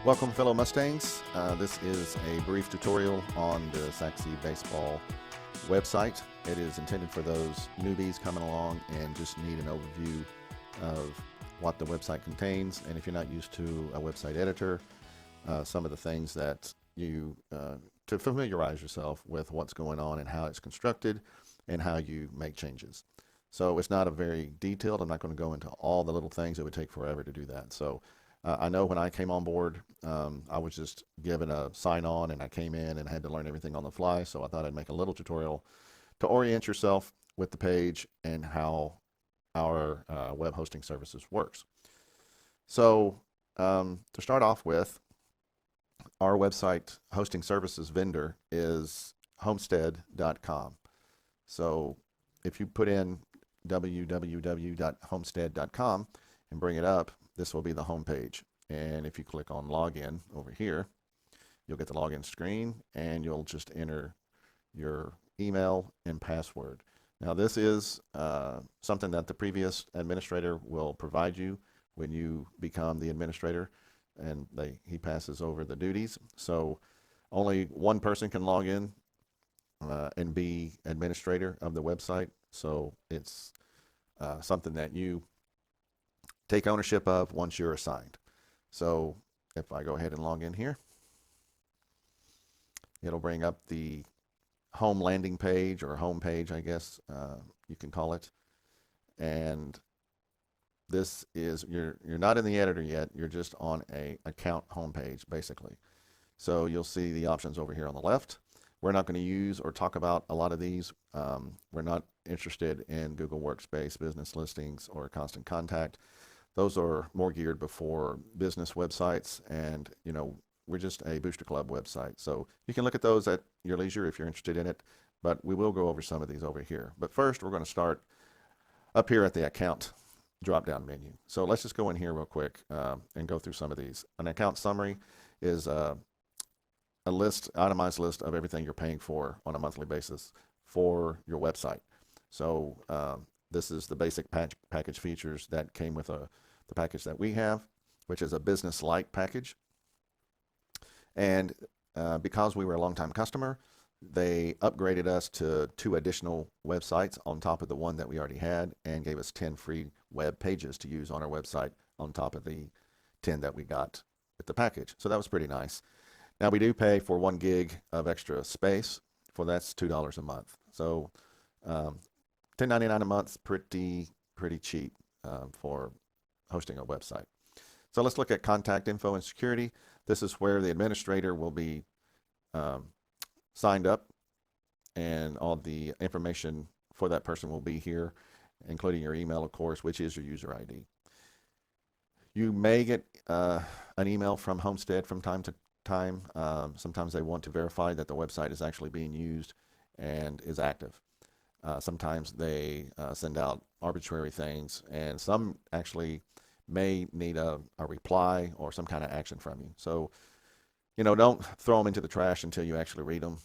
Welcome, fellow Mustangs. This is a brief tutorial on the Saxy Baseball website. It is intended for those newbies coming along and just need an overview of what the website contains. And if you're not used to a website editor, some of the things that to familiarize yourself with what's going on and how it's constructed and how you make changes. So it's not a very detailed. I'm not going to go into all the little things. It would take forever to do that. So I know when I came on board, I was just given a sign on and I came in and had to learn everything on the fly. So I thought I'd make a little tutorial to orient yourself with the page and how our web hosting services works. So to start off with, our website hosting services vendor is homestead.com. So if you put in www.homestead.com and bring it up, this will be the home page. And if you click on login over here, you'll get the login screen and you'll just enter your email and password. Now this is something that the previous administrator will provide you when you become the administrator, and he passes over the duties. So only one person can log in and be administrator of the website. So it's something that you take ownership of once you're assigned. So if I go ahead and log in here, it'll bring up the home landing page, or home page, I guess you can call it. And this is, you're not in the editor yet, you're just on a account homepage basically. So you'll see the options over here on the left. We're not going to use or talk about a lot of these. We're not interested in Google Workspace, business listings, or constant contact. Those are more geared before business websites, and we're just a Booster Club website. So you can look at those at your leisure if you're interested in it, but we will go over some of these over here. But first, we're going to start up here at the account drop-down menu. So let's just go in here real quick and go through some of these. An account summary is a itemized list of everything you're paying for on a monthly basis for your website. So this is the basic package features that came with the package that we have, which is a business light package. And because we were a long-time customer, they upgraded us to 2 additional websites on top of the one that we already had, and gave us 10 free web pages to use on our website on top of the 10 that we got with the package. So that was pretty nice. Now we do pay for 1 gig of extra space. For that's $2 a month. So $10.99 a month, pretty cheap for hosting a website. So let's look at contact info and security. This is where the administrator will be signed up, and all the information for that person will be here, including your email, of course, which is your user ID. You may get an email from Homestead from time to time. Sometimes they want to verify that the website is actually being used and is active. Sometimes they send out arbitrary things, and some actually may need a reply or some kind of action from you. So, don't throw them into the trash until you actually read them.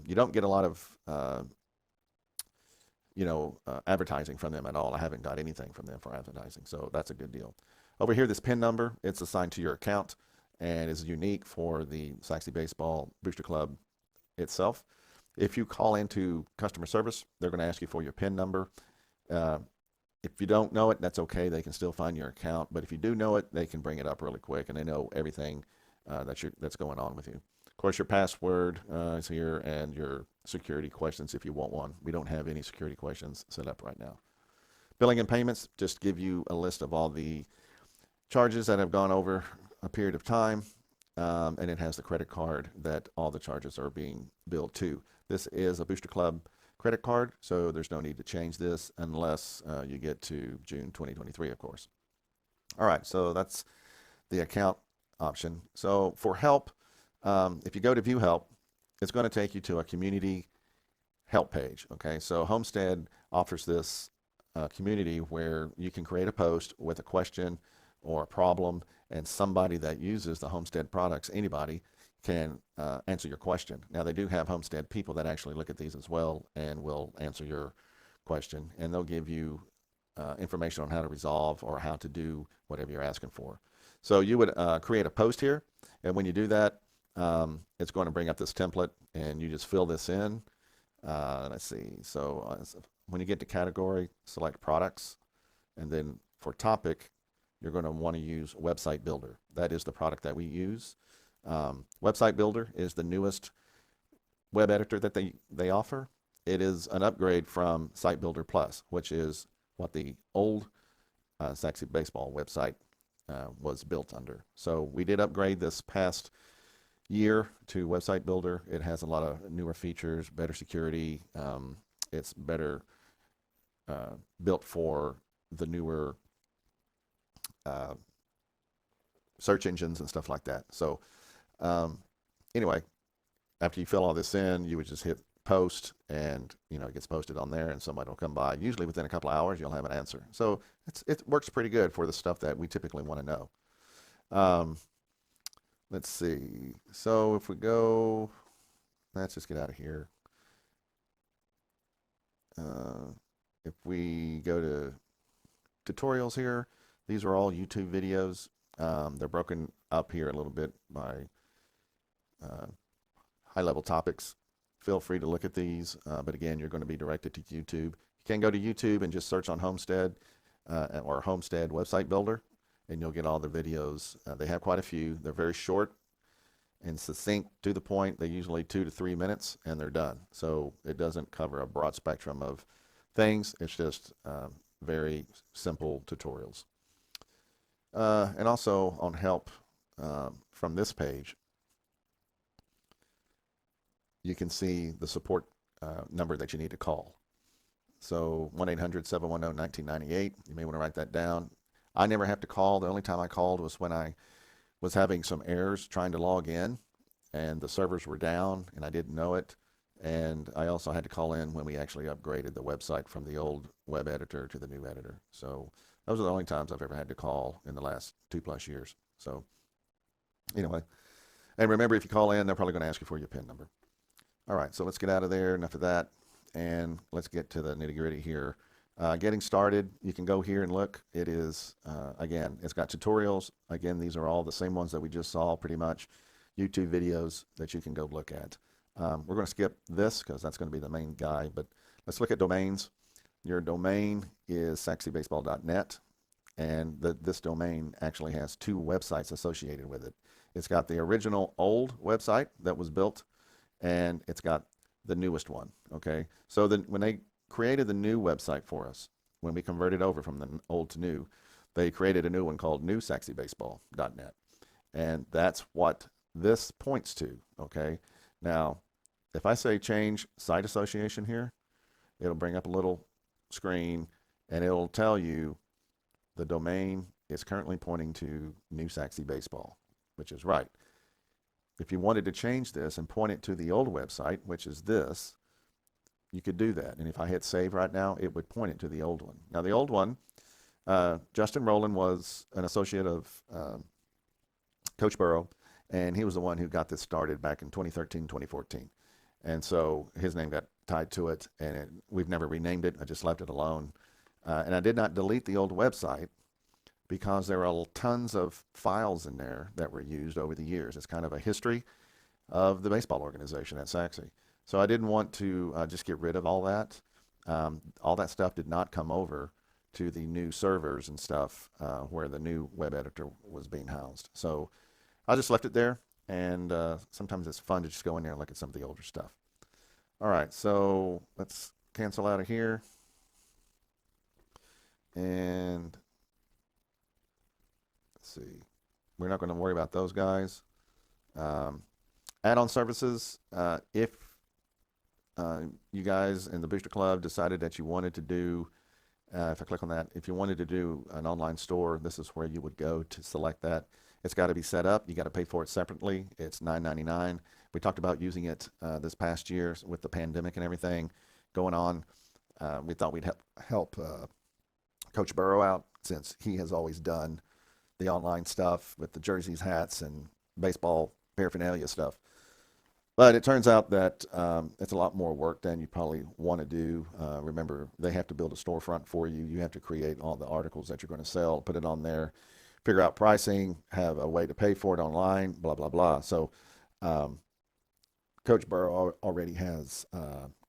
You don't get a lot of, advertising from them at all. I haven't got anything from them for advertising, so that's a good deal. Over here, this PIN number, it's assigned to your account and is unique for the Saxy Baseball Booster Club itself. If you call into customer service, they're going to ask you for your PIN number. If you don't know it, that's okay. They can still find your account. But if you do know it, they can bring it up really quick, and they know everything that's going on with you. Of course, your password is here, and your security questions if you want one. We don't have any security questions set up right now. Billing and payments just give you a list of all the charges that have gone over a period of time, and it has the credit card that all the charges are being billed to. This is a Booster Club credit card, so there's no need to change this unless you get to June 2023, of course. All right, so that's the account option. So for help, if you go to view help, it's going to take you to a community help page. Okay, so Homestead offers this community where you can create a post with a question or a problem, and somebody that uses the Homestead products, anybody, can answer your question. Now, they do have Homestead people that actually look at these as well and will answer your question, and they'll give you information on how to resolve or how to do whatever you're asking for. So you would create a post here, And when you do that, it's going to bring up this template, and you just fill this in. Let's see. So when you get to category, select products, and then for topic, you're going to want to use Website Builder. That is the product that we use. Website Builder is the newest web editor that they offer. It is an upgrade from Site Builder Plus, which is what the old Sexy Baseball website was built under. So we did upgrade this past year to Website Builder. It has a lot of newer features, better security. It's better built for the newer search engines and stuff like that. So anyway, after you fill all this in, you would just hit post, and it gets posted on there, and somebody will come by. Usually within a couple of hours, you'll have an answer. So it works pretty good for the stuff that we typically want to know. Let's see. So if we go, let's just get out of here. If we go to tutorials here, these are all YouTube videos. They're broken up here a little bit by high-level topics. Feel free to look at these, but again, you're going to be directed to YouTube. You can go to YouTube and just search on Homestead or Homestead Website Builder, and you'll get all the videos. They have quite a few. They're very short and succinct, to the point. They're usually 2 to 3 minutes, and they're done. So it doesn't cover a broad spectrum of things. It's just very simple tutorials. And also on help from this page, you can see the support number that you need to call. So 1-800-710-1998. You may want to write that down. I never have to call. The only time I called was when I was having some errors trying to log in, and the servers were down, and I didn't know it. And I also had to call in when we actually upgraded the website from the old web editor to the new editor. So those are the only times I've ever had to call in the last 2+ years. So anyway, and remember, if you call in, they're probably going to ask you for your PIN number. All right, so let's get out of there. Enough of that, and let's get to the nitty-gritty here. Getting started, you can go here and look. It is, again, it's got tutorials. Again, these are all the same ones that we just saw, pretty much. YouTube videos that you can go look at. We're going to skip this because that's going to be the main guy, but let's look at domains. Your domain is sexybaseball.net, and this domain actually has 2 websites associated with it. It's got the original old website that was built, and it's got the newest one, okay? So when they created the new website for us, when we converted over from the old to new, they created a new one called newsexybaseball.net, and that's what this points to, okay? Now, if I say change site association here, it'll bring up a little screen, and it'll tell you the domain is currently pointing to New Sexy Baseball, which is right. If you wanted to change this and point it to the old website, which is this, you could do that. And if I hit save right now, it would point it to the old one. Now, the old one, Justin Rowland was an associate of Coach Burrow, and he was the one who got this started back in 2013, 2014. And so his name got tied to it, and we've never renamed it. I just left it alone. And I did not delete the old website because there are tons of files in there that were used over the years. It's kind of a history of the baseball organization at Saxy. So I didn't want to just get rid of all that. All that stuff did not come over to the new servers and stuff where the new web editor was being housed. So I just left it there, and sometimes it's fun to just go in there and look at some of the older stuff. All right, so let's cancel out of here. And let's see. We're not going to worry about those guys. Add-on services, if you guys in the Booster Club decided that you wanted to do, if I click on that, if you wanted to do an online store, this is where you would go to select that. It's got to be set up. You got to pay for it separately. It's $9.99. We talked about using it this past year with the pandemic and everything going on. We thought we'd help Coach Burrow out, since he has always done the online stuff with the jerseys, hats, and baseball paraphernalia stuff. But it turns out that it's a lot more work than you probably want to do. Remember, they have to build a storefront for you. You have to create all the articles that you're going to sell, put it on there. figure out pricing, have a way to pay for it online, blah, blah, blah. So um, Coach Burrow already has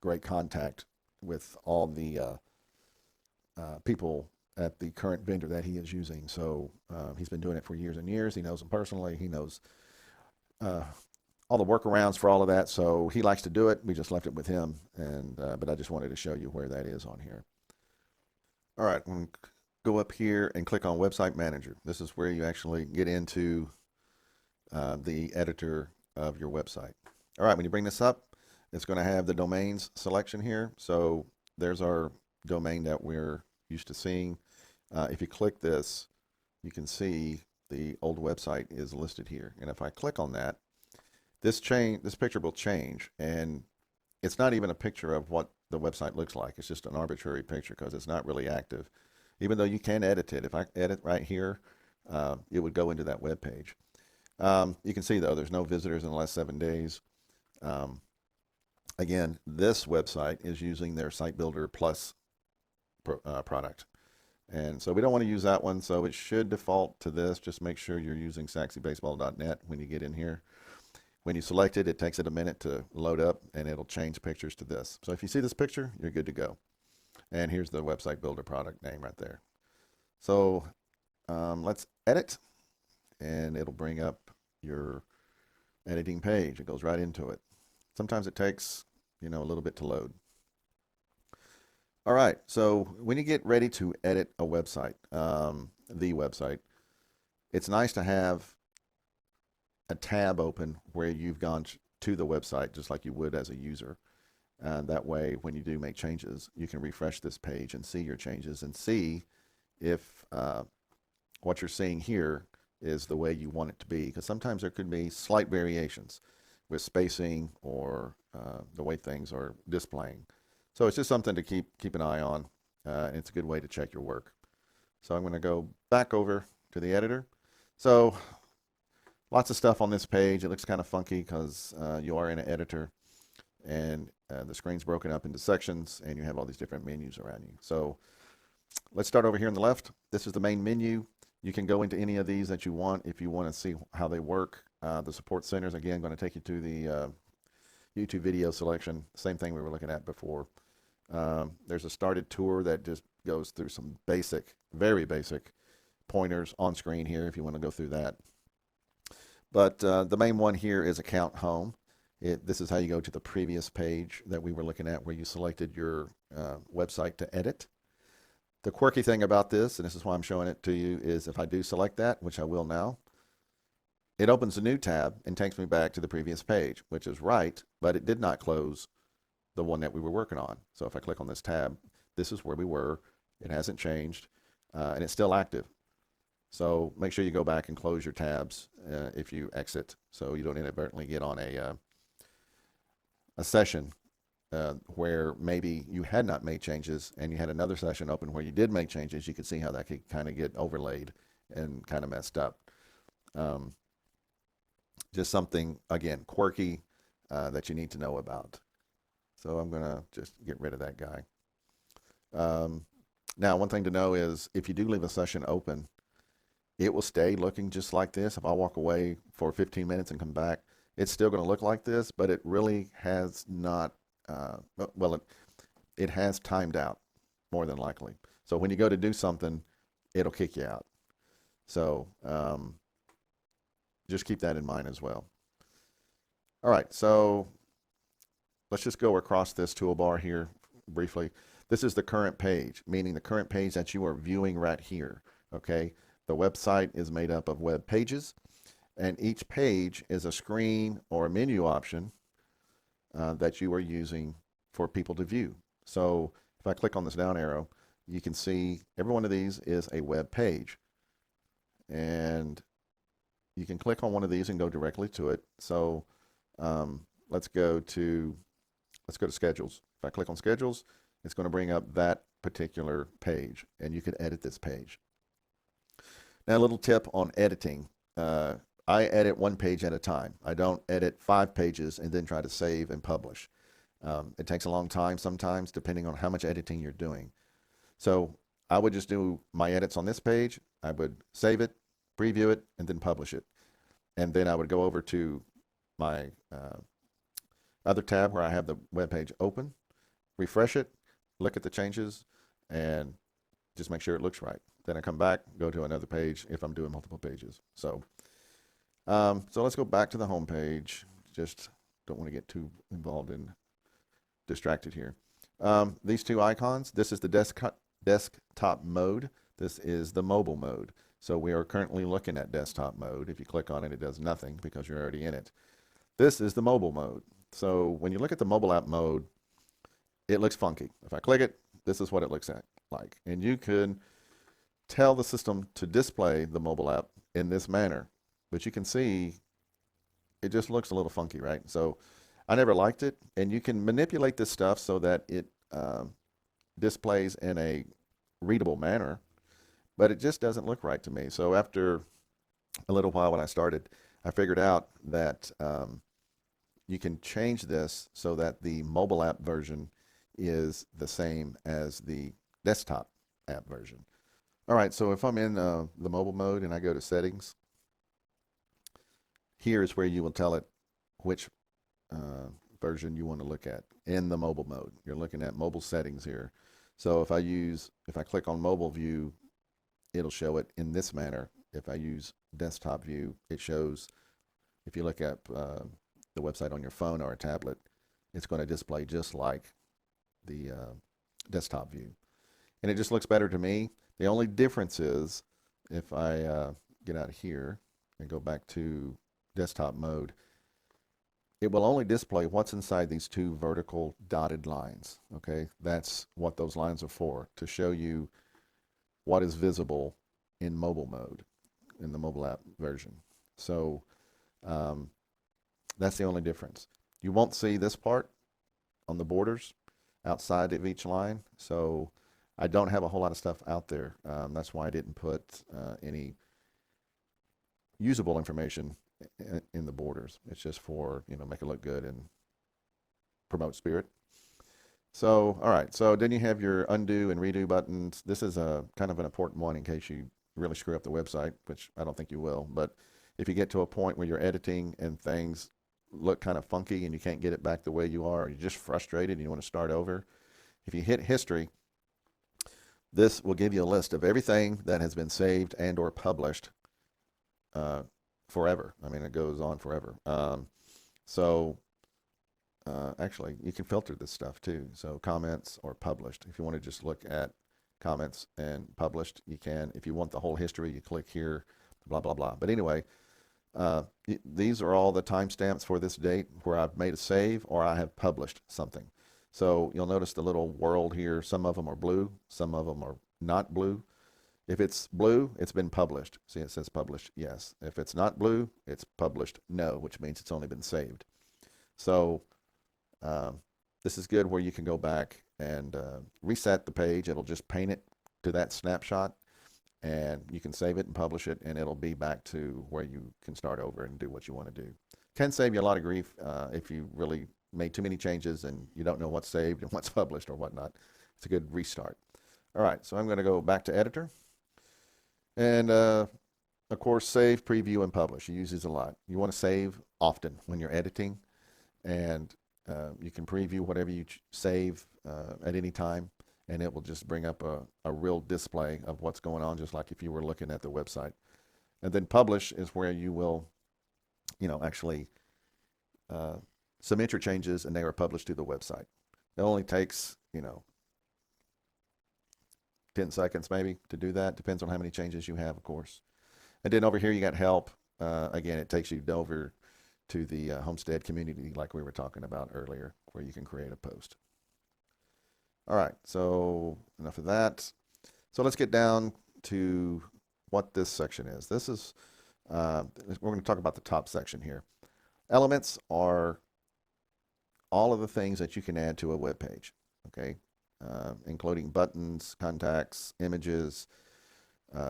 great contact with all the people at the current vendor that he is using. So he's been doing it for years and years. He knows them personally. He knows uh, all the workarounds for all of that. So he likes to do it. We just left it with him. And but I just wanted to show you where that is on here. All right, I'm going to go up here and click on Website Manager. This is where you actually get into the editor of your website. All right, when you bring this up, it's going to have the domains selection here. So there's our domain that we're used to seeing. If you click this, you can see the old website is listed here. And if I click on that, this picture will change, and it's not even a picture of what the website looks like. It's just an arbitrary picture because it's not really active, even though you can edit it. If I edit right here, it would go into that web page. You can see, though, there's no visitors in the last 7 days. Again, this website is using their Site Builder Plus product. And so we don't want to use that one, so it should default to this. Just make sure you're using saxybaseball.net when you get in here. When you select it, it takes it a minute to load up, and it'll change pictures to this. So if you see this picture, you're good to go. And here's the Website Builder product name right there. So let's edit, and it'll bring up your editing page. It goes right into it. Sometimes it takes, a little bit to load. All right, so when you get ready to edit a website, the website, it's nice to have a tab open where you've gone to the website just like you would as a user. That way, when you do make changes, you can refresh this page and see your changes and see if what you're seeing here is the way you want it to be. Because sometimes there could be slight variations with spacing or the way things are displaying. So it's just something to keep an eye on. It's a good way to check your work. So I'm going to go back over to the editor. So lots of stuff on this page. It looks kind of funky because you are in an editor, and the screen's broken up into sections, and you have all these different menus around you. So let's start over here on the left. This is the main menu. You can go into any of these that you want if you want to see how they work. The support center is, again, going to take you to the YouTube video selection. Same thing we were looking at before. There's a started tour that just goes through some basic, very basic pointers on screen here if you want to go through that. But the main one here is Account Home. This is how you go to the previous page that we were looking at where you selected your website to edit. The quirky thing about this, and this is why I'm showing it to you, is if I do select that, which I will now, it opens a new tab and takes me back to the previous page, which is right, but it did not close the one that we were working on. So if I click on this tab, this is where we were. It hasn't changed, and it's still active. So make sure you go back and close your tabs if you exit, so you don't inadvertently get on a session where maybe you had not made changes and you had another session open where you did make changes. You could see how that could kind of get overlaid and kind of messed up. Just something, again, quirky that you need to know about. So I'm going to just get rid of that guy. Now, one thing to know is if you do leave a session open, it will stay looking just like this. If I walk away for 15 minutes and come back, it's still going to look like this, but it really has not, it has timed out more than likely. So when you go to do something, it'll kick you out. So just keep that in mind as well. All right, so let's just go across this toolbar here briefly. This is the current page, meaning the current page that you are viewing right here, okay? The website is made up of web pages, and each page is a screen or a menu option that you are using for people to view. So if I click on this down arrow, you can see every one of these is a web page. And you can click on one of these and go directly to it. So let's go to schedules. If I click on schedules, it's going to bring up that particular page, and you can edit this page. Now, a little tip on editing. I edit one page at a time. I don't edit 5 pages and then try to save and publish. It takes a long time sometimes, depending on how much editing you're doing. So I would just do my edits on this page. I would save it, preview it, and then publish it. And then I would go over to my other tab where I have the web page open, refresh it, look at the changes, and just make sure it looks right. Then I come back, go to another page if I'm doing multiple pages. So let's go back to the home page. Just don't want to get too involved in distracted here. These two icons, this is the desktop mode. This is the mobile mode. So we are currently looking at desktop mode. If you click on it, it does nothing because you're already in it. This is the mobile mode. So when you look at the mobile app mode, it looks funky. If I click it, this is what it looks like. And you can tell the system to display the mobile app in this manner. But you can see it just looks a little funky, right? So I never liked it. And you can manipulate this stuff so that it displays in a readable manner, but it just doesn't look right to me. So after a little while when I started, I figured out that you can change this so that the mobile app version is the same as the desktop app version. All right, so if I'm in the mobile mode and I go to settings, here is where you will tell it which version you want to look at in the mobile mode. You're looking at mobile settings here. So if I click on mobile view, it'll show it in this manner. If I use desktop view, it shows, if you look at the website on your phone or a tablet, it's going to display just like the desktop view. And it just looks better to me. The only difference is if I get out of here and go back to desktop mode, it will only display what's inside these two vertical dotted lines. Okay, that's what those lines are for, to show you what is visible in mobile mode, in the mobile app version. So that's the only difference. You won't see this part on the borders outside of each line. So I don't have a whole lot of stuff out there. That's why I didn't put any usable information in the borders. It's just for, make it look good and promote spirit. So, all right. So then you have your undo and redo buttons. This is a kind of an important one in case you really screw up the website, which I don't think you will. But if you get to a point where you're editing and things look kind of funky and you can't get it back the way you are, or you're just frustrated and you want to start over, if you hit history, this will give you a list of everything that has been saved and or published forever. I mean, it goes on forever. Actually, you can filter this stuff too. So comments or published. If you want to just look at comments and published, you can. If you want the whole history, you click here, blah, blah, blah. But anyway, these are all the timestamps for this date where I've made a save or I have published something. So you'll notice the little world here. Some of them are blue. Some of them are not blue. If it's blue, it's been published. See, it says published, yes. If it's not blue, it's published, no, which means it's only been saved. So this is good where you can go back and reset the page. It'll just paint it to that snapshot, and you can save it and publish it, and it'll be back to where you can start over and do what you want to do. Can save you a lot of grief if you really made too many changes and you don't know what's saved and what's published or whatnot. It's a good restart. All right, so I'm going to go back to editor. And of course, save, preview, and publish. You use these a lot. You want to save often when you're editing, and you can preview whatever you save at any time, and it will just bring up a real display of what's going on, just like if you were looking at the website. And then publish is where you will, actually submit your changes, and they are published to the website. It only takes, 10 seconds maybe to do that. Depends on how many changes you have, of course. And then over here you got help. Again, it takes you over to the Homestead community like we were talking about earlier, where you can create a post. All right, so enough of that. So let's get down to what this section is. This is, we're going to talk about the top section here. Elements are all of the things that you can add to a web page, okay? Including buttons, contacts, images,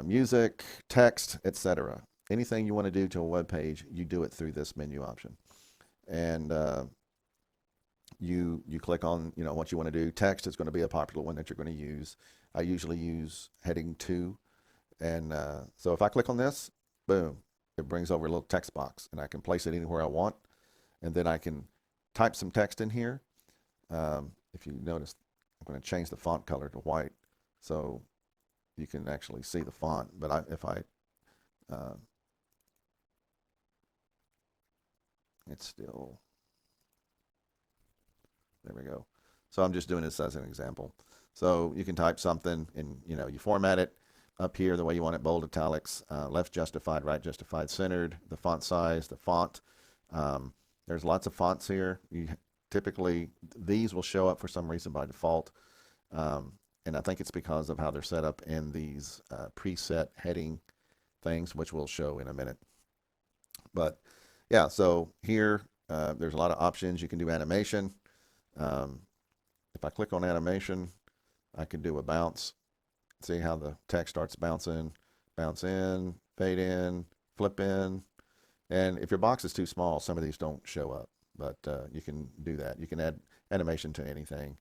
music, text, etc. Anything you want to do to a web page, you do it through this menu option. And you click on what you want to do. Text is going to be a popular one that you're going to use. I usually use heading 2. And so if I click on this, boom, it brings over a little text box, and I can place it anywhere I want. And then I can type some text in here. If you notice, I'm going to change the font color to white so you can actually see the font. But if I, uh, it's still, there we go. So I'm just doing this as an example. So you can type something and, you format it up here the way you want it, bold, italics, left justified, right justified, centered, the font size, the font. There's lots of fonts here. Typically, these will show up for some reason by default. And I think it's because of how they're set up in these preset heading things, which we'll show in a minute. But yeah, so here there's a lot of options. You can do animation. If I click on animation, I can do a bounce. See how the text starts bouncing, bounce in, fade in, flip in. And if your box is too small, some of these don't show up, but you can do that. You can add animation to anything.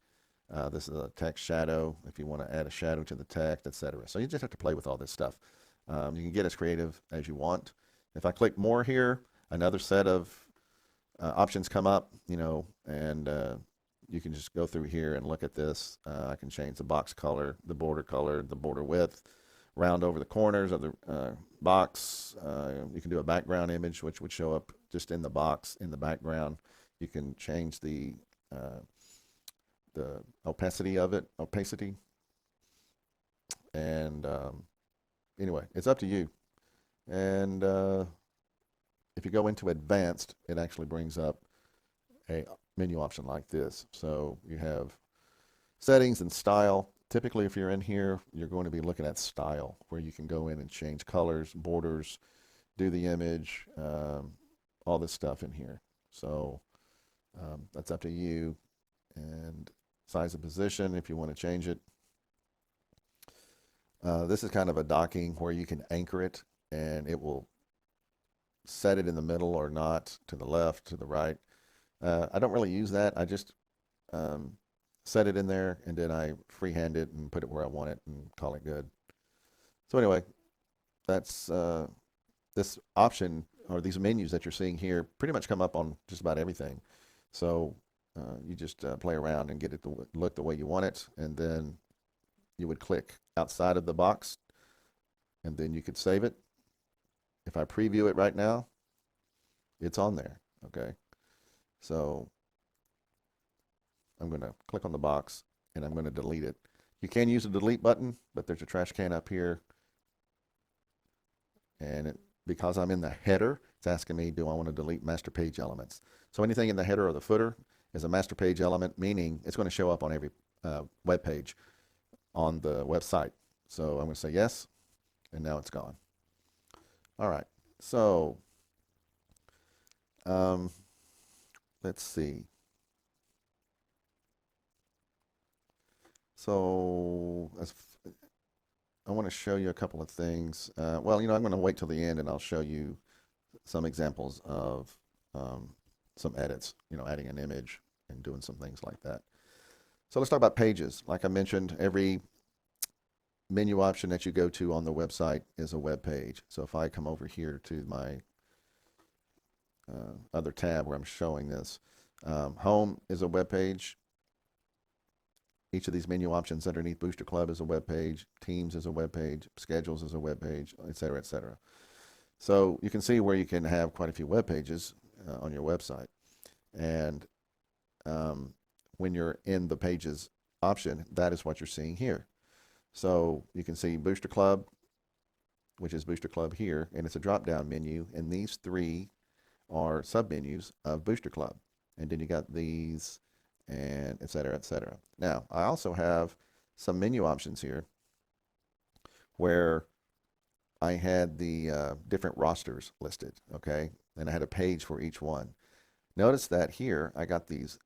This is a text shadow if you want to add a shadow to the text, etc. So you just have to play with all this stuff. You can get as creative as you want. If I click more here, another set of options come up, and you can just go through here and look at this. I can change the box color, the border width, round over the corners of the box. You can do a background image, which would show up just in the box in the background. You can change the opacity of it, and anyway, it's up to you. And if you go into advanced, it actually brings up a menu option like this. So you have settings and style. Typically, if you're in here, you're going to be looking at style, where you can go in and change colors, borders, do the image, all this stuff in here. So that's up to you. And size and position, if you want to change it. This is kind of a docking where you can anchor it, and it will set it in the middle or not, to the left, to the right. I don't really use that. I just set it in there, and then I freehand it and put it where I want it and call it good. So anyway, that's this option, or these menus that you're seeing here, pretty much come up on just about everything. So you just play around and get it to look the way you want it, and then you would click outside of the box, and then you could save it. If I preview it right now, it's on there, okay? So I'm going to click on the box, and I'm going to delete it. You can use the delete button, but there's a trash can up here. And because I'm in the header, it's asking me, do I want to delete master page elements? So anything in the header or the footer is a master page element, meaning it's going to show up on every web page on the website. So I'm going to say yes, and now it's gone. All right, so let's see. So I want to show you a couple of things. Well, I'm going to wait till the end, and I'll show you some examples of some edits, adding an image and doing some things like that. So let's talk about pages. Like I mentioned, every menu option that you go to on the website is a web page. So if I come over here to my other tab where I'm showing this, home is a web page. Each of these menu options underneath Booster Club is a web page, Teams is a web page, Schedules is a web page, et cetera, et cetera. So you can see where you can have quite a few web pages on your website. And when you're in the pages option, that is what you're seeing here. So you can see Booster Club, which is Booster Club here, and it's a drop-down menu, and these three are sub-menus of Booster Club. And then you got these, and et cetera, et cetera. Now, I also have some menu options here where I had the different rosters listed, okay? And I had a page for each one. Notice that here I got these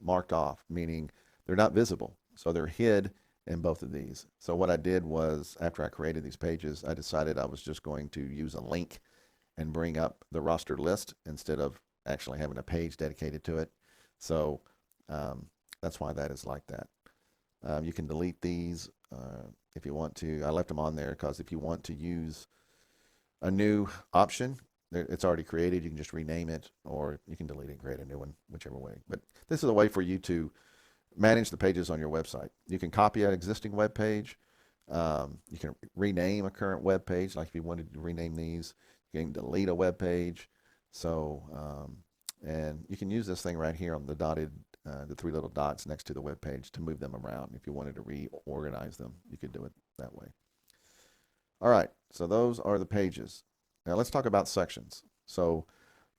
marked off, meaning they're not visible. So they're hid in both of these. So what I did was, after I created these pages, I decided I was just going to use a link and bring up the roster list instead of actually having a page dedicated to it. So that's why that is like that. You can delete these if you want to. I left them on there because if you want to use a new option, it's already created. You can just rename it, or you can delete it and create a new one, whichever way. But this is a way for you to manage the pages on your website. You can copy an existing web page. You can rename a current web page, like if you wanted to rename these. You can delete a web page. So, and you can use this thing right here on the the three little dots next to the web page to move them around. If you wanted to reorganize them, you could do it that way. All right, so those are the pages. Now let's talk about sections. So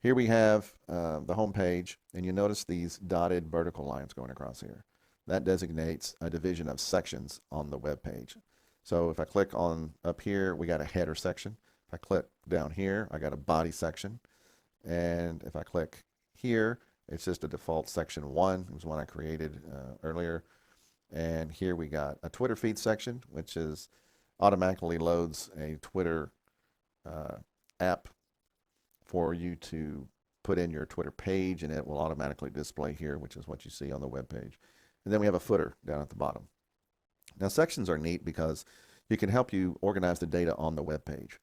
here we have the home page, and you notice these dotted vertical lines going across here. That designates a division of sections on the web page. So if I click on up here, we got a header section. If I click down here, I got a body section. And if I click here, it's just a default section 1. It was one I created earlier. And here we got a Twitter feed section, which is automatically loads a Twitter app for you to put in your Twitter page, and it will automatically display here, which is what you see on the web page. And then we have a footer down at the bottom. Now sections are neat because you can help you organize the data on the web page.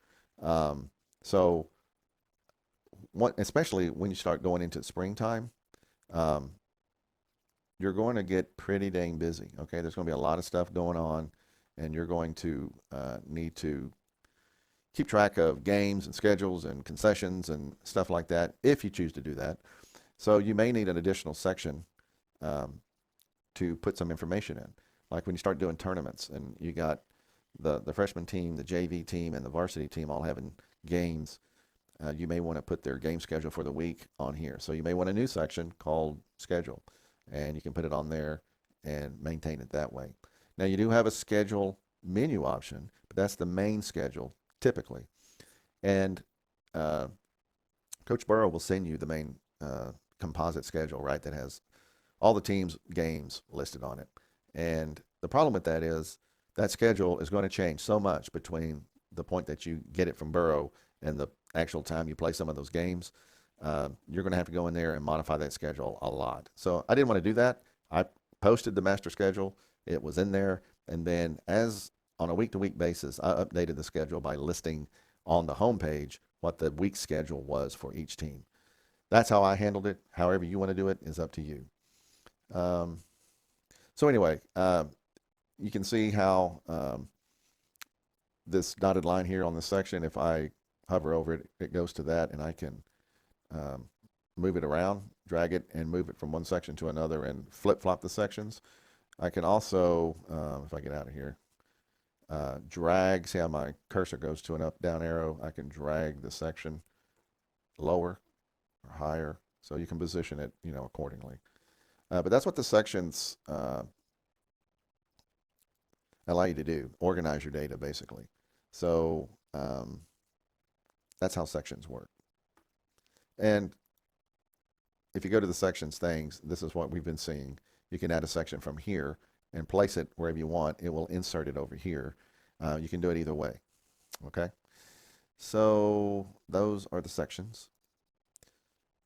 Especially when you start going into springtime, you're going to get pretty dang busy. Okay, there's going to be a lot of stuff going on, and you're going to need to keep track of games and schedules and concessions and stuff like that if you choose to do that. So you may need an additional section to put some information in. Like when you start doing tournaments and you got the freshman team, the JV team, and the varsity team all having games, you may want to put their game schedule for the week on here. So you may want a new section called schedule, and you can put it on there and maintain it that way. Now you do have a schedule menu option, but that's the main schedule typically. And Coach Burrow will send you the main composite schedule, right, that has all the teams' games listed on it. And the problem with that is that schedule is going to change so much between the point that you get it from Burrow and the actual time you play some of those games. You're going to have to go in there and modify that schedule a lot. So I didn't want to do that. I posted the master schedule. It was in there. And then as on a week-to-week basis, I updated the schedule by listing on the home page what the week schedule was for each team. That's how I handled it. However you want to do it is up to you. So anyway, you can see how this dotted line here on this section, if I hover over it, it goes to that, and I can move it around, drag it, and move it from one section to another and flip-flop the sections. I can also, if I get out of here, drag, see how my cursor goes to an up-down arrow? I can drag the section lower or higher, so you can position it, accordingly. But that's what the sections allow you to do, organize your data, basically. So that's how sections work. And if you go to the sections things, this is what we've been seeing. You can add a section from here and place it wherever you want. It will insert it over here. You can do it either way. Okay? So those are the sections.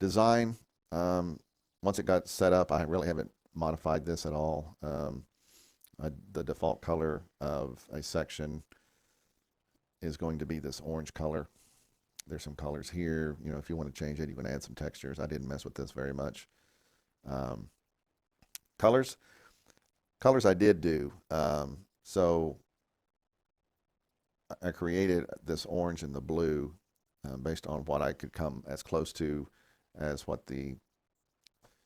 Design, once it got set up, I really haven't modified this at all. The default color of a section is going to be this orange color. There's some colors here. If you want to change it, you can add some textures. I didn't mess with this very much. Colors I did do. So I created this orange and the blue based on what I could come as close to as what the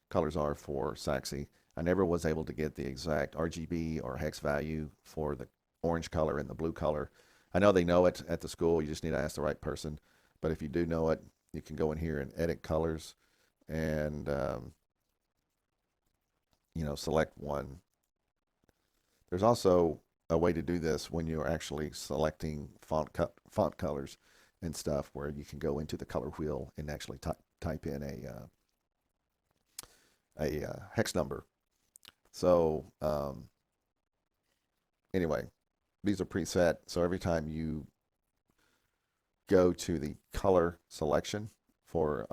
colors are for Saxy. I never was able to get the exact RGB or hex value for the orange color and the blue color. I know they know it at the school. You just need to ask the right person. But if you do know it, you can go in here and edit colors and, select one. There's also a way to do this when you're actually selecting font colors and stuff, where you can go into the color wheel and actually type in a hex number. So anyway, these are preset. So every time you go to the color selection for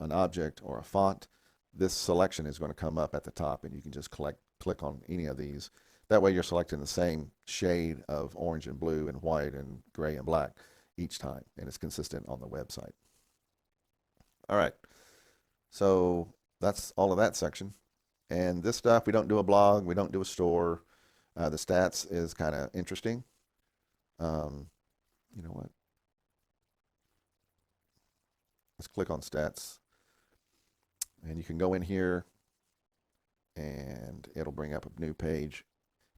an object or a font, this selection is going to come up at the top, and you can just click on any of these. That way you're selecting the same shade of orange and blue and white and gray and black each time, and it's consistent on the website. All right, so that's all of that section. And this stuff, we don't do a blog, we don't do a store. The stats is kind of interesting. Um, you know what? Let's click on stats. And you can go in here and it'll bring up a new page.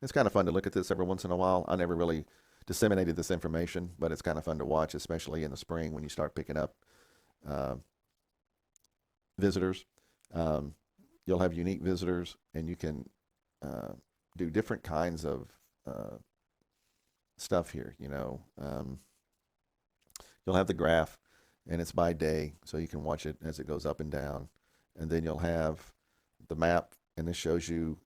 It's kind of fun to look at this every once in a while. I never really disseminated this information, but it's kind of fun to watch, especially in the spring when you start picking up uh, visitors. Um, you'll have unique visitors, and you can do different kinds of uh, stuff here. You'll have the graph, and it's by day, so you can watch it as it goes up and down. And then you'll have the map, and this shows you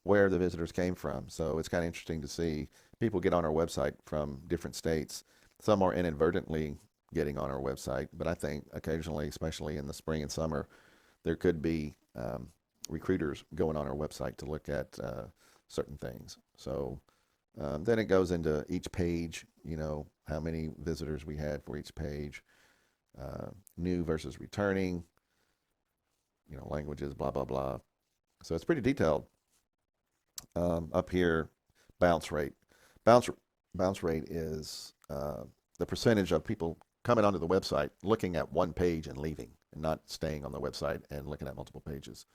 where the visitors came from. So it's kind of interesting to see people get on our website from different states. Some are inadvertently getting on our website, but I think occasionally, especially in the spring and summer, there could be recruiters going on our website to look at certain things. So then it goes into each page, how many visitors we had for each page, new versus returning, languages, blah, blah, blah. So it's pretty detailed. Up here, bounce rate. Bounce rate is the percentage of people coming onto the website, looking at one page and leaving, and not staying on the website and looking at multiple pages.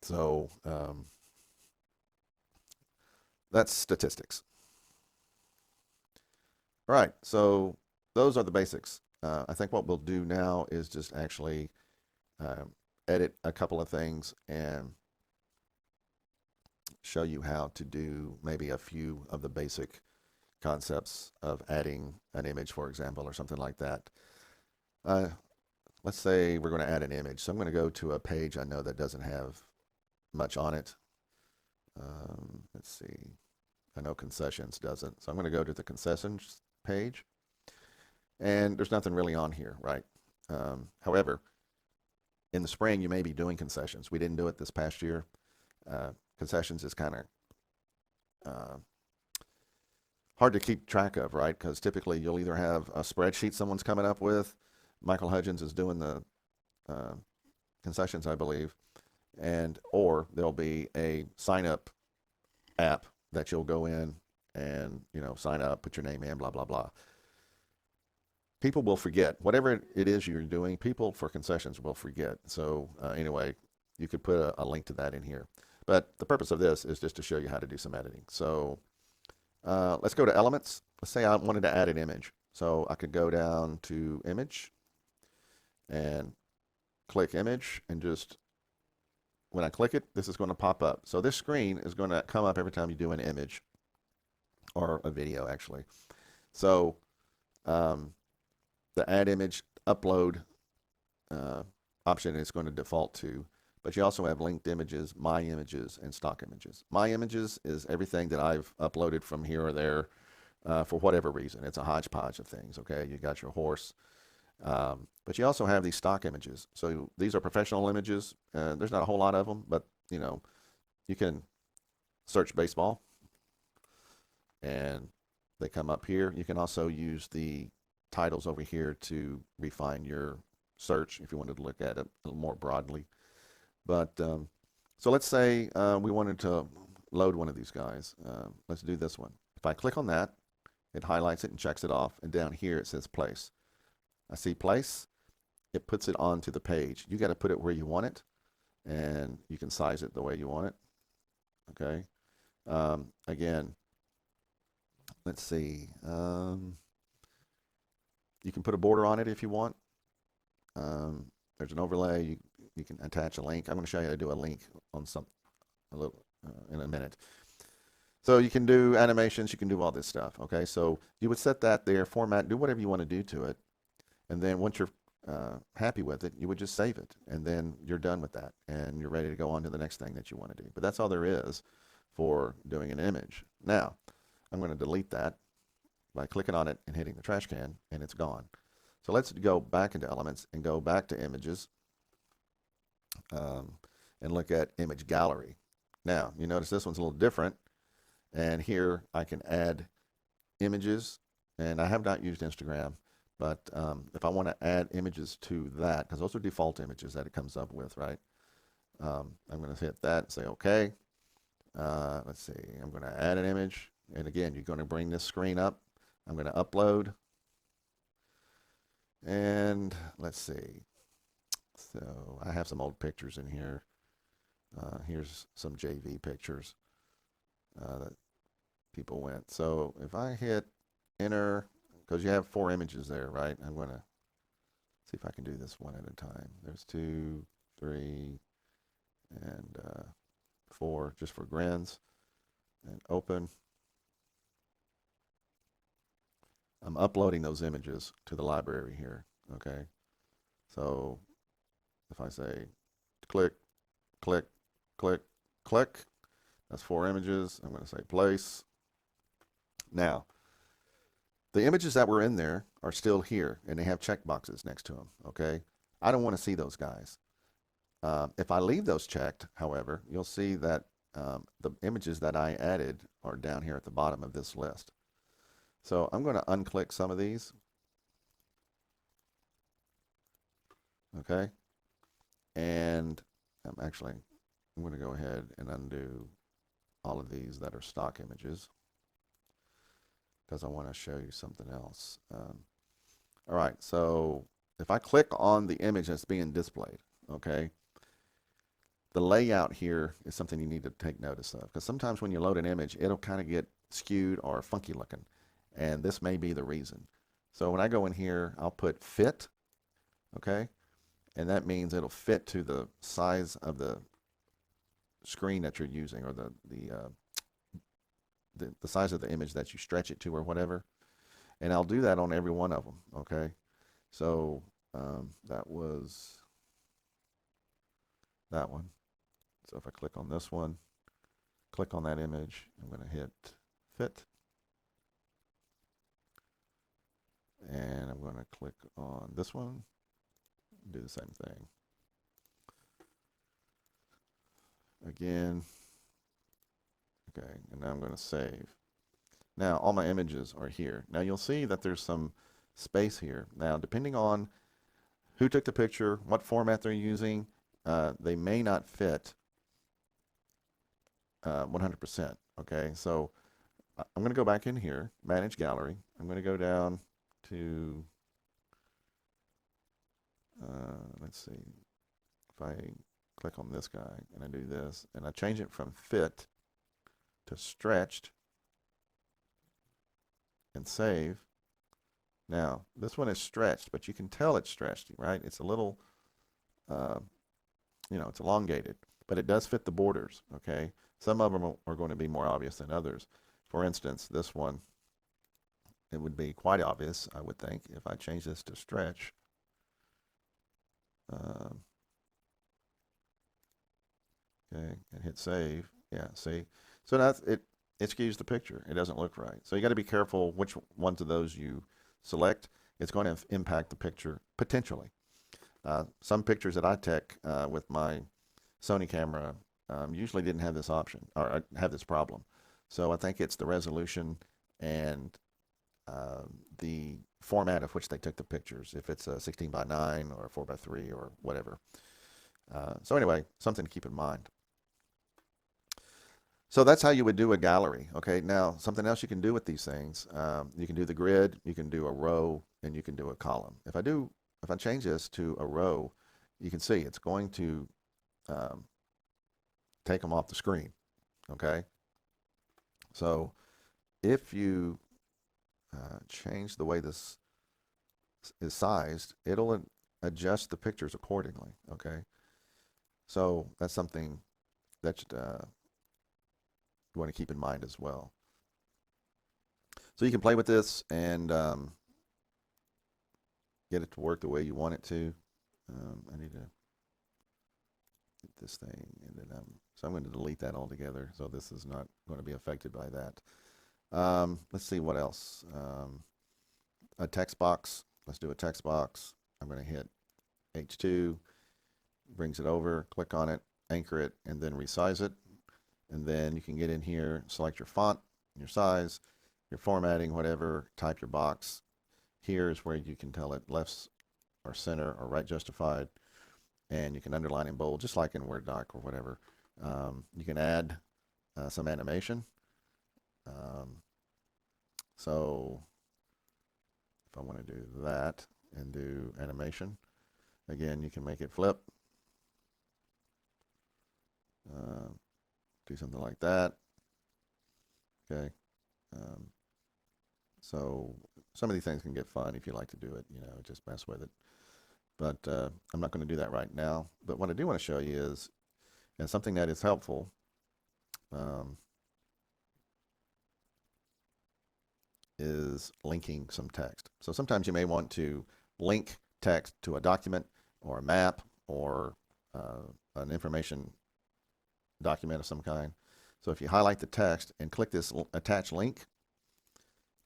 So that's statistics. All right, so those are the basics. I think what we'll do now is just actually edit a couple of things and show you how to do maybe a few of the basic concepts of adding an image, for example, or something like that. Let's say we're going to add an image. So I'm going to go to a page I know that doesn't have much on it. Let's see. I know concessions doesn't. So I'm going to go to the concessions page. And there's nothing really on here, right? However, in the spring, you may be doing concessions. We didn't do it this past year. Concessions is kind of hard to keep track of, right? Because typically you'll either have a spreadsheet someone's coming up with. Michael Hudgens is doing the concessions, I believe, or there'll be a sign-up app that you'll go in and sign up, put your name in, blah blah blah. People will forget whatever it is you're doing. People for concessions will forget. So anyway, you could put a link to that in here. But the purpose of this is just to show you how to do some editing. So let's go to elements. Let's say I wanted to add an image. So I could go down to image and click image, and just when I click it, this is going to pop up. So this screen is going to come up every time you do an image or a video, actually. So the add image upload option is going to default to, but you also have linked images, my images, and stock images. My images is everything that I've uploaded from here or there for whatever reason. It's a hodgepodge of things, okay? You got your horse. But you also have these stock images. So these are professional images. There's not a whole lot of them, but you can search baseball and they come up here. You can also use the titles over here to refine your search if you wanted to look at it a little more broadly. But so let's say we wanted to load one of these guys. Let's do this one. If I click on that, it highlights it and checks it off. And down here it says place. I see place. It puts it onto the page. You got to put it where you want it, and you can size it the way you want it. Okay. Again, let's see. You can put a border on it if you want. There's an overlay. You can attach a link. I'm going to show you how to do a link on in a minute. So you can do animations. You can do all this stuff. Okay. So you would set that there, format, do whatever you want to do to it. And then once you're happy with it, you would just save it. And then you're done with that. And you're ready to go on to the next thing that you want to do. But that's all there is for doing an image. Now, I'm going to delete that by clicking on it and hitting the trash can, and it's gone. So let's go back into elements and go back to images and look at image gallery. Now, you notice this one's a little different, and here I can add images, and I have not used Instagram, but if I want to add images to that, because those are default images that it comes up with, right? I'm going to hit that and say OK. Let's see, I'm going to add an image, and again, you're going to bring this screen up. I'm going to upload, and let's see. So I have some old pictures in here. Here's some JV pictures that people went. So if I hit enter, because you have 4 images there, right? I'm going to see if I can do this one at a time. There's 2, 3, and 4, just for grins. And open. I'm uploading those images to the library here, okay? So if I say click, click, click, click, that's 4 images. I'm going to say place. Now, the images that were in there are still here, and they have check boxes next to them, okay? I don't want to see those guys. If I leave those checked, however, you'll see that the images that I added are down here at the bottom of this list. So I'm going to unclick some of these, okay? And I'm going to go ahead and undo all of these that are stock images, because I want to show you something else. All right, so if I click on the image that's being displayed, okay, the layout here is something you need to take notice of, because sometimes when you load an image, it'll kind of get skewed or funky looking, and this may be the reason. So when I go in here, I'll put fit, okay, and that means it'll fit to the size of the screen that you're using, or the size of the image that you stretch it to, or whatever. And I'll do that on every one of them, okay? So that was that one. So if I click on this one, click on that image, I'm going to hit fit. And I'm going to click on this one, do the same thing. Again. Okay, and now I'm going to save. Now all my images are here. Now you'll see that there's some space here. Now depending on who took the picture, what format they're using, they may not fit 100%. Okay, so I'm going to go back in here, Manage Gallery. I'm going to go down to, let's see, if I click on this guy and I do this, and I change it from fit to stretched, and save. Now, this one is stretched, but you can tell it's stretched, right? It's a little, it's elongated, but it does fit the borders, okay? Some of them are going to be more obvious than others. For instance, this one, it would be quite obvious, I would think, if I change this to stretch. Okay, and hit save. Yeah, see? So that's it. It skews the picture. It doesn't look right. So you got to be careful which ones of those you select. It's going to impact the picture potentially. Some pictures that I take with my Sony camera usually didn't have this option or have this problem. So I think it's the resolution and the format of which they took the pictures, if it's a 16:9 or 4:3 or whatever. So anyway, something to keep in mind. So that's how you would do a gallery. Okay, now something else you can do with these things, you can do the grid, you can do a row, and you can do a column. If I change this to a row, you can see it's going to take them off the screen. Okay, so if you change the way this is sized, it'll adjust the pictures accordingly. Okay, so that's something that you want to keep in mind as well. So you can play with this and get it to work the way you want it to. I need to get this thing, and then so I'm going to delete that altogether. So this is not going to be affected by that. Let's see what else. A text box. Let's do a text box. I'm going to hit H2, brings it over, click on it, anchor it, and then resize it. And then you can get in here, select your font, your size, your formatting, whatever, type your box. Here is where you can tell it left or center or right justified, and you can underline in bold, just like in Word doc or whatever. You can add some animation. So if I want to do that and do animation, again, you can make it flip. Do something like that. Okay. So some of these things can get fun if you like to do it, just mess with it. But I'm not going to do that right now. But what I do want to show you is, and something that is helpful, is linking some text. So sometimes you may want to link text to a document or a map or an information document of some kind. So if you highlight the text and click this attach link,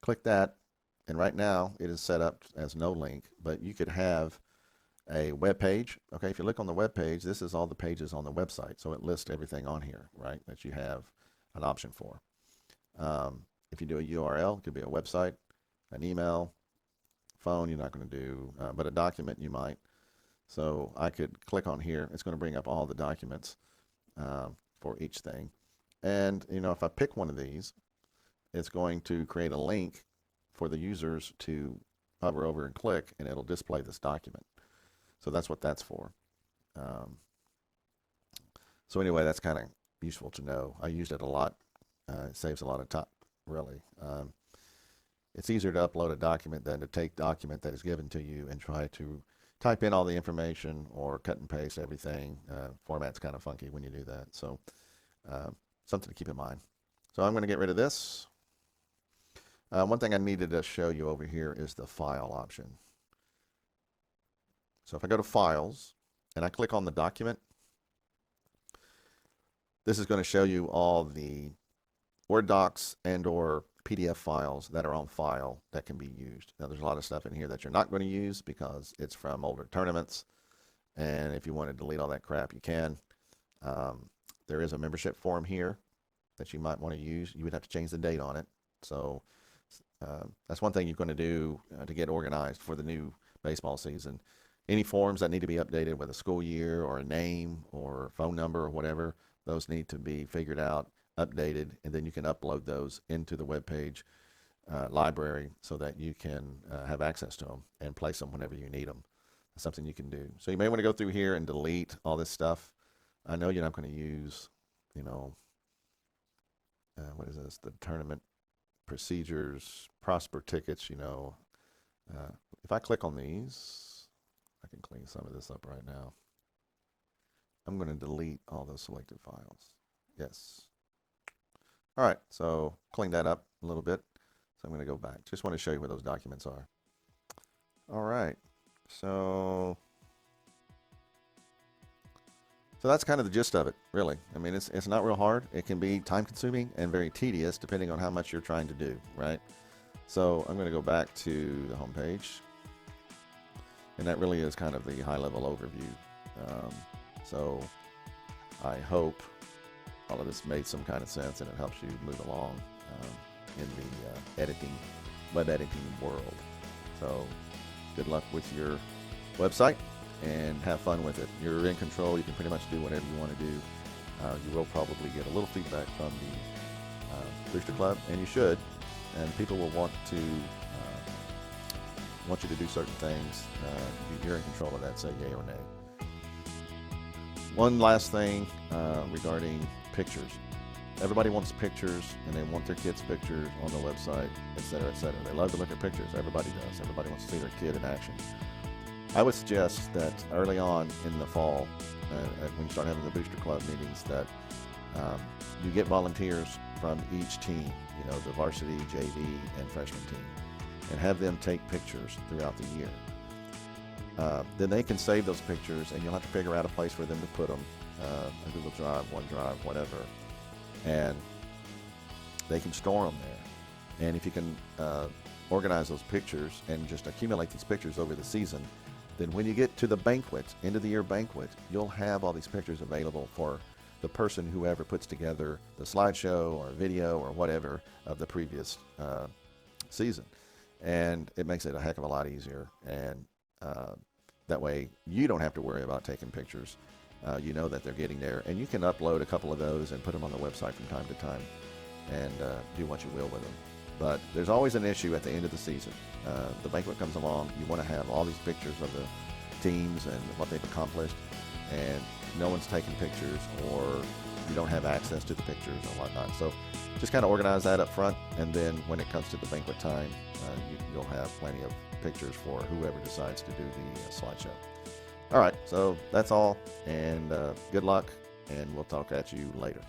click that, and right now it is set up as no link, but you could have a web page. Okay, if you look on the web page, this is all the pages on the website. So it lists everything on here, right, that you have an option for. If you do a URL, it could be a website, an email, phone, you're not going to do, but a document you might. So I could click on here. It's going to bring up all the documents for each thing. And, if I pick one of these, it's going to create a link for the users to hover over and click, and it'll display this document. So that's what that's for. So anyway, that's kind of useful to know. I used it a lot. It saves a lot of time, really. It's easier to upload a document than to take document that is given to you and try to type in all the information or cut and paste everything. Format's kind of funky when you do that. So something to keep in mind. So I'm going to get rid of this. One thing I needed to show you over here is the file option. So if I go to Files and I click on the document, this is going to show you all the Word docs and or PDF files that are on file that can be used. Now there's a lot of stuff in here that you're not going to use because it's from older tournaments, and if you want to delete all that crap, you can. There is a membership form here that you might want to use. You would have to change the date on it. So that's one thing you're going to do to get organized for the new baseball season. Any forms that need to be updated with a school year or a name or phone number or whatever, those need to be figured out, updated, and then you can upload those into the webpage library so that you can have access to them and place them whenever you need them. That's something you can do. So you may want to go through here and delete all this stuff. I know you're not going to use, what is this? The tournament procedures, Prosper tickets, if I click on these, I can clean some of this up right now. I'm going to delete all those selected files. Yes. All right, so clean that up a little bit. So I'm going to go back. Just want to show you where those documents are. All right, so that's kind of the gist of it, really. I mean, it's not real hard. It can be time-consuming and very tedious depending on how much you're trying to do, right? So I'm going to go back to the home page. And that really is kind of the high-level overview. So I hope all of this made some kind of sense and it helps you move along in the web editing world. So good luck with your website and have fun with it. You're in control. You can pretty much do whatever you want to do. You will probably get a little feedback from the Booster Club, and you should. And people will want you to do certain things. You're in control of that, say yay or nay. One last thing regarding pictures. Everybody wants pictures, and they want their kids' pictures on the website, etc., etc. They love to look at pictures. Everybody does. Everybody wants to see their kid in action. I would suggest that early on in the fall, when you start having the Booster Club meetings, that you get volunteers from each team, the varsity, JV, and freshman team, and have them take pictures throughout the year. Then they can save those pictures, and you'll have to figure out a place for them to put them, a Google Drive, OneDrive, whatever, and they can store them there. And if you can organize those pictures and just accumulate these pictures over the season, then when you get to the banquet, end of the year banquet, you'll have all these pictures available for the person whoever puts together the slideshow or video or whatever of the previous season. And it makes it a heck of a lot easier. And that way you don't have to worry about taking pictures. You know that they're getting there. And you can upload a couple of those and put them on the website from time to time and do what you will with them. But there's always an issue at the end of the season. The banquet comes along. You want to have all these pictures of the teams and what they've accomplished. And no one's taking pictures, or you don't have access to the pictures and whatnot. So just kind of organize that up front, and then when it comes to the banquet time, you'll have plenty of pictures for whoever decides to do the slideshow. All right, so that's all, and good luck, and we'll talk at you later.